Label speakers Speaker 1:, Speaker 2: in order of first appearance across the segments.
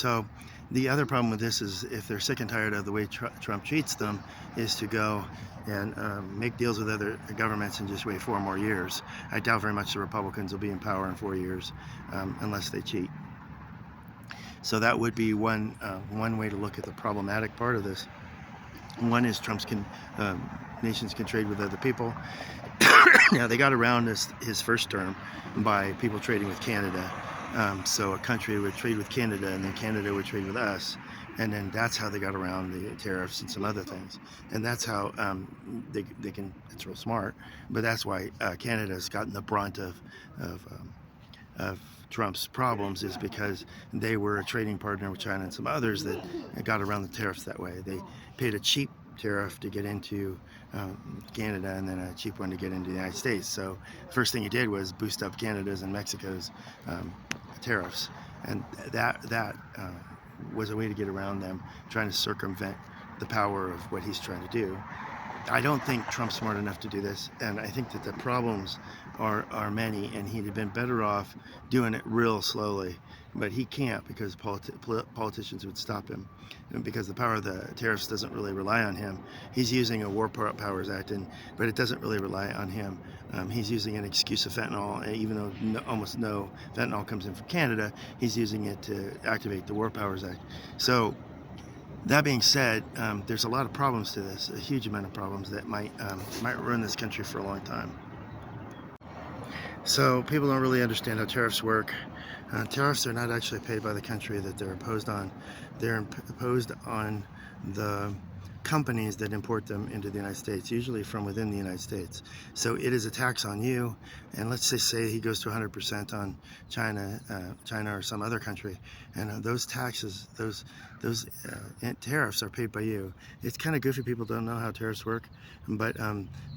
Speaker 1: So the other problem with this is if they're sick and tired of the way Trump treats them, is to go and make deals with other governments and just wait 4 more years. I doubt very much the Republicans will be in power in 4 years unless they cheat. So that would be one way to look at the problematic part of this. One is nations can trade with other people. Now, they got around his first term by people trading with Canada. So a country would trade with Canada, and then Canada would trade with us, and then that's how they got around the tariffs and some other things. And that's how they can. It's real smart, but that's why Canada's gotten the brunt of Trump's problems, is because they were a trading partner with China and some others that got around the tariffs that way. They paid a cheap tariff to get into Canada, and then a cheap one to get into the United States. So the first thing he did was boost up Canada's and Mexico's tariffs, and that was a way to get around them, trying to circumvent the power of what he's trying to do. I don't think Trump's smart enough to do this, and I think that the problems are many, and he'd have been better off doing it real slowly, but he can't because politicians would stop him, and because the power of the tariffs doesn't really rely on him. He's using a War Powers Act, but it doesn't really rely on him. He's using an excuse of fentanyl, even though almost no fentanyl comes in from Canada. He's using it to activate the War Powers Act. So that being said, there's a lot of problems to this, a huge amount of problems that might ruin this country for a long time. So people don't really understand how tariffs work. Tariffs are not actually paid by the country that they're imposed on. They're imposed on the companies that import them into the United States, usually from within the United States. So it is a tax on you, and let's just say he goes to 100% on China or some other country, and those taxes, those tariffs are paid by you. It's kind of goofy. People don't know how tariffs work, but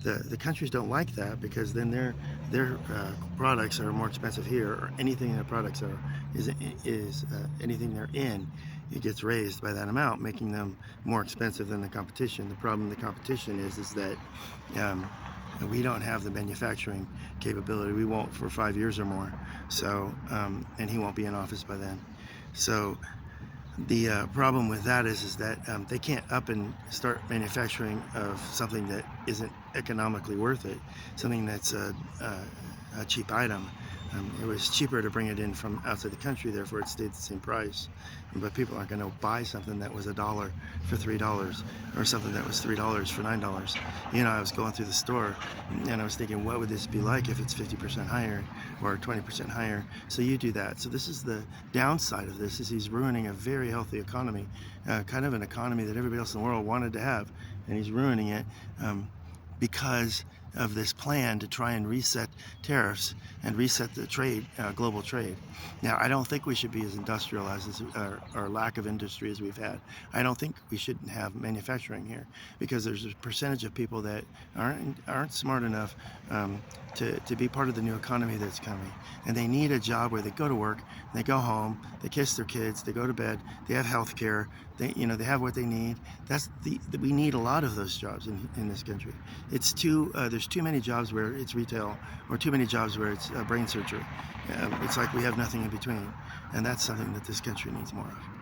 Speaker 1: the countries don't like that, because then their products are more expensive here, or anything their products are is anything they're in, it gets raised by that amount, making them more expensive than the competition. The problem with the competition is that we don't have the manufacturing capability. We won't for 5 years or more. So, and he won't be in office by then. So the problem with that is that they can't up and start manufacturing of something that isn't economically worth it, something that's a cheap item. It was cheaper to bring it in from outside the country, therefore it stayed the same price. But people aren't going to buy something that was $1 for $3, or something that was $3 for $9. You know, I was going through the store and I was thinking, what would this be like if it's 50% higher or 20% higher? So you do that. So this is the downside of this, is he's ruining a very healthy economy, kind of an economy that everybody else in the world wanted to have, and he's ruining it because of this plan to try and reset tariffs and reset the trade, global trade. Now, I don't think we should be as industrialized as or lack of industry as we've had. I don't think we shouldn't have manufacturing here, because there's a percentage of people that aren't smart enough to be part of the new economy that's coming, and they need a job where they go to work, they go home, they kiss their kids, they go to bed, they have health care, they have what they need. We need a lot of those jobs in this country. It's there's too many jobs where it's retail, or too many jobs where it's brain surgery. It's like we have nothing in between, and that's something that this country needs more of.